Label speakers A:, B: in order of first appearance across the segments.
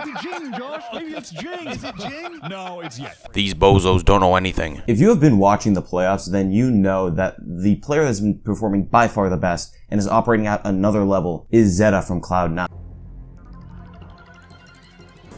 A: be Jing, Josh. Maybe it's Jing. Is it Jing?
B: No, it's Yet.
C: These bozos don't know anything.
D: If you have been watching the playoffs, then you know that the player that's been performing by far the best and is operating at another level is Zeta from Cloud9.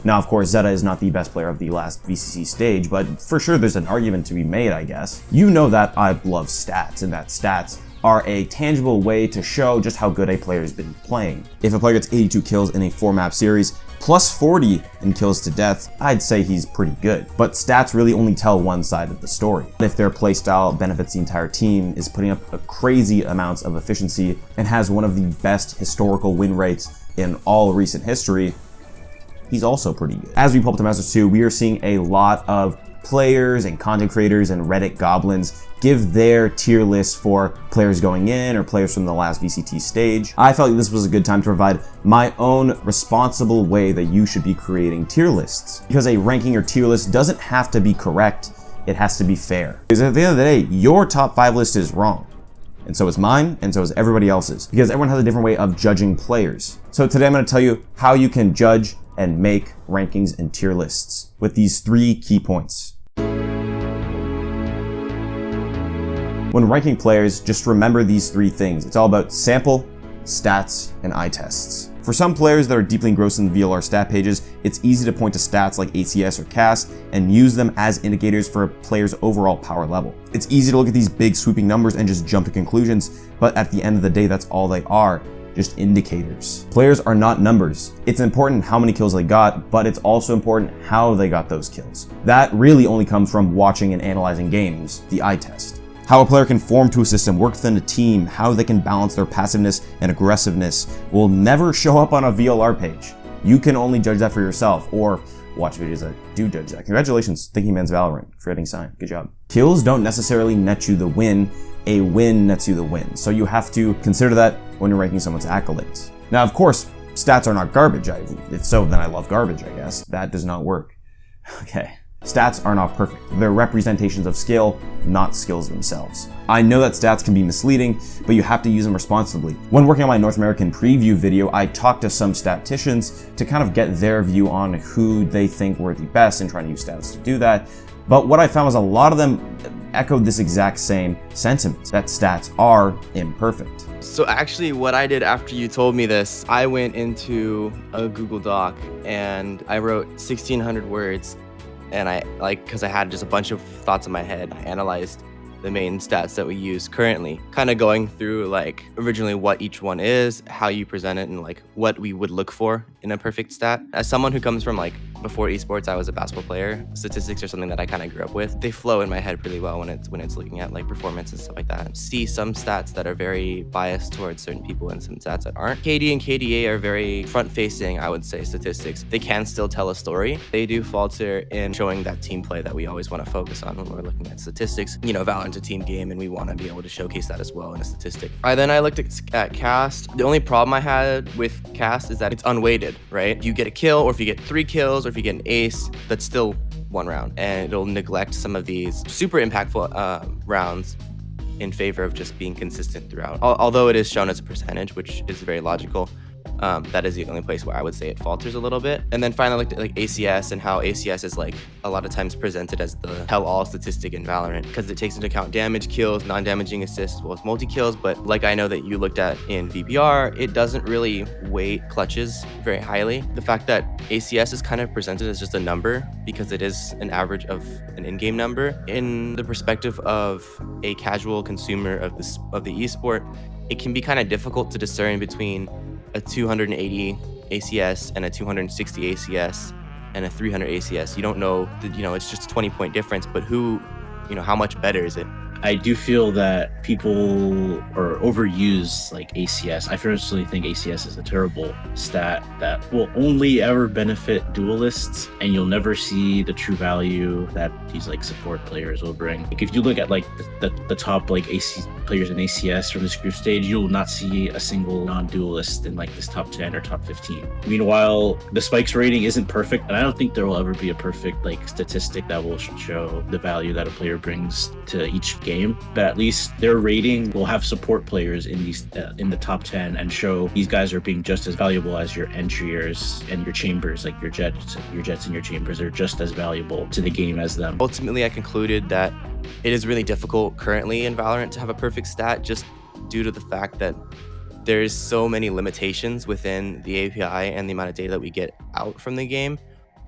D: Now, of course, Zeta is not the best player of the last VCC stage, but for sure there's an argument to be made, I guess. You know that I love stats, and that stats are a tangible way to show just how good a player has been playing. If a player gets 82 kills in a 4-map series, plus 40 in kills to death, I'd say he's pretty good. But stats really only tell one side of the story. If their playstyle benefits the entire team, is putting up a crazy amounts of efficiency, and has one of the best historical win rates in all recent history, he's also pretty good. As we pull up to Masters 2, we are seeing a lot of players and content creators and Reddit goblins give their tier lists for players going in or players from the last VCT stage. I felt like this was a good time to provide my own responsible way that you should be creating tier lists. Because a ranking or tier list doesn't have to be correct, it has to be fair. Because at the end of the day, your top 5 list is wrong. And so is mine, and so is everybody else's. Because everyone has a different way of judging players. So today I'm going to tell you how you can judge and make rankings and tier lists with these 3 key points. When ranking players, just remember these 3 things. It's all about sample, stats, and eye tests. For some players that are deeply engrossed in the VLR stat pages, it's easy to point to stats like ACS or CAS and use them as indicators for a player's overall power level. It's easy to look at these big sweeping numbers and just jump to conclusions, but at the end of the day, that's all they are. Just indicators. Players are not numbers. It's important how many kills they got, but it's also important how they got those kills. That really only comes from watching and analyzing games, the eye test. How a player can form to a system, work within a team, how they can balance their passiveness and aggressiveness will never show up on a VLR page. You can only judge that for yourself, or watch videos that do judge that. Congratulations, Thinking Man's Valorant, creating sign. Good job. Kills don't necessarily net you the win. A win nets you the win. So you have to consider that when you're ranking someone's accolades. Now, of course, stats are not garbage. If so, then I love garbage, I guess. That does not work. Okay. Stats are not perfect. They're representations of skill, not skills themselves. I know that stats can be misleading, but you have to use them responsibly. When working on my North American preview video, I talked to some statisticians to kind of get their view on who they think were the best and trying to use stats to do that. But what I found was a lot of them echoed this exact same sentiment, that stats are imperfect.
E: So actually what I did after you told me this, I went into a Google Doc and I wrote 1,600 words. And because I had just a bunch of thoughts in my head, I analyzed the main stats that we use currently, kind of going through like originally what each one is, how you present it, and like what we would look for in a perfect stat. As someone who comes from like before esports, I was a basketball player. Statistics are something that I kind of grew up with. They flow in my head really well when it's looking at like performance and stuff like that. See some stats that are very biased towards certain people and some stats that aren't. KD and KDA are very front-facing, I would say, statistics. They can still tell a story. They do falter in showing that team play that we always want to focus on when we're looking at statistics. You know, Valorant's a team game and we want to be able to showcase that as well in a statistic. Then I looked at cast. The only problem I had with cast is that it's unweighted, right? If you get a kill, or if you get 3 kills, or if you get an ace, that's still 1 round, and it'll neglect some of these super impactful rounds in favor of just being consistent throughout. Although it is shown as a percentage, which is very logical, that is the only place where I would say it falters a little bit. And then finally I looked at like ACS and how ACS is like a lot of times presented as the tell-all statistic in Valorant because it takes into account damage, kills, non-damaging assists, as well as multi-kills. But like I know that you looked at in VBR, it doesn't really weight clutches very highly. The fact that ACS is kind of presented as just a number because it is an average of an in-game number. In the perspective of a casual consumer of the esport, it can be kind of difficult to discern between a 280 ACS and a 260 ACS and a 300 ACS. You don't know, it's just a 20-point difference, but how much better is it?
F: I do feel that people are overuse like ACS. I personally think ACS is a terrible stat that will only ever benefit duelists, and you'll never see the true value that these like support players will bring. Like if you look at like the top like AC players in ACS from this group stage, you will not see a single non-duelist in like this top 10 or top 15. Meanwhile, the spikes rating isn't perfect, and I don't think there will ever be a perfect like statistic that will show the value that a player brings to each game game, but at least their rating will have support players in these in the top 10 and show these guys are being just as valuable as your entriers and your chambers, like your jets and your chambers are just as valuable to the game as them.
E: Ultimately, I concluded that it is really difficult currently in Valorant to have a perfect stat, just due to the fact that there's so many limitations within the API and the amount of data that we get out from the game,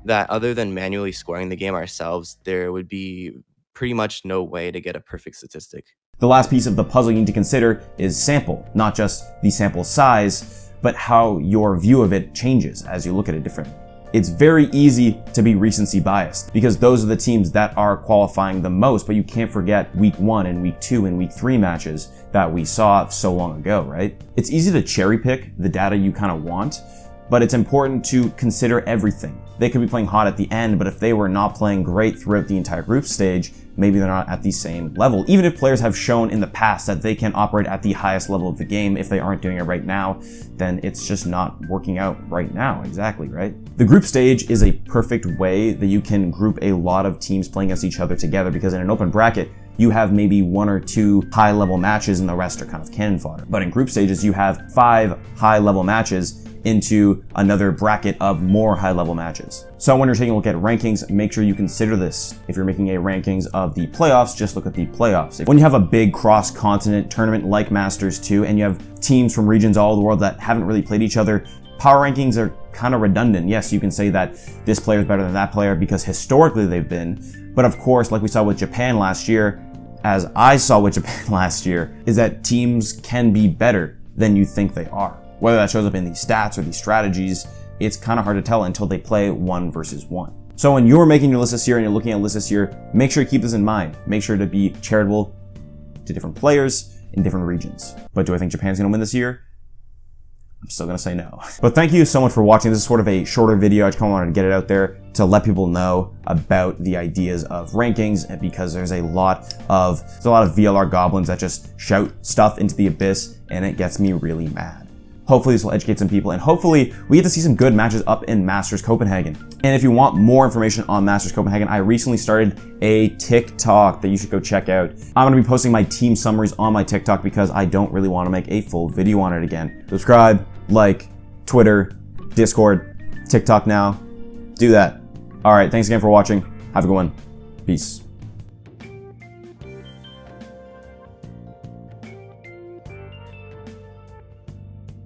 E: that other than manually scoring the game ourselves, there would be pretty much no way to get a perfect statistic.
D: The last piece of the puzzle you need to consider is sample, not just the sample size, but how your view of it changes as you look at it differently. It's very easy to be recency biased because those are the teams that are qualifying the most, but you can't forget week 1 and week 2 and week 3 matches that we saw so long ago, right? It's easy to cherry pick the data you kind of want, but it's important to consider everything. They could be playing hot at the end, but if they were not playing great throughout the entire group stage, maybe they're not at the same level. Even if players have shown in the past that they can operate at the highest level of the game, if they aren't doing it right now, then it's just not working out right now, exactly, right? The group stage is a perfect way that you can group a lot of teams playing against each other together, because in an open bracket, you have maybe 1 or 2 high-level matches and the rest are kind of cannon fodder. But in group stages, you have 5 high-level matches into another bracket of more high-level matches. So when you're taking a look at rankings, make sure you consider this. If you're making a rankings of the playoffs, just look at the playoffs. When you have a big cross-continent tournament like Masters 2, and you have teams from regions all over the world that haven't really played each other, power rankings are kind of redundant. Yes, you can say that this player is better than that player because historically they've been, but of course, like we saw with Japan last year, as I saw with Japan last year, is that teams can be better than you think they are. Whether that shows up in these stats or these strategies, it's kind of hard to tell until they play 1 versus 1. So when you're making your list this year and you're looking at lists this year, make sure to keep this in mind. Make sure to be charitable to different players in different regions. But do I think Japan's gonna win this year? I'm still gonna say no. But thank you so much for watching. This is sort of a shorter video. I just kind of wanted to get it out there to let people know about the ideas of rankings, and because there's a lot of VLR goblins that just shout stuff into the abyss, and it gets me really mad. Hopefully this will educate some people, and hopefully we get to see some good matches up in Masters Copenhagen. And if you want more information on Masters Copenhagen, I recently started a TikTok that you should go check out. I'm gonna be posting my team summaries on my TikTok because I don't really wanna make a full video on it again. Subscribe, like, Twitter, Discord, TikTok now. Do that. All right, thanks again for watching. Have a good one. Peace.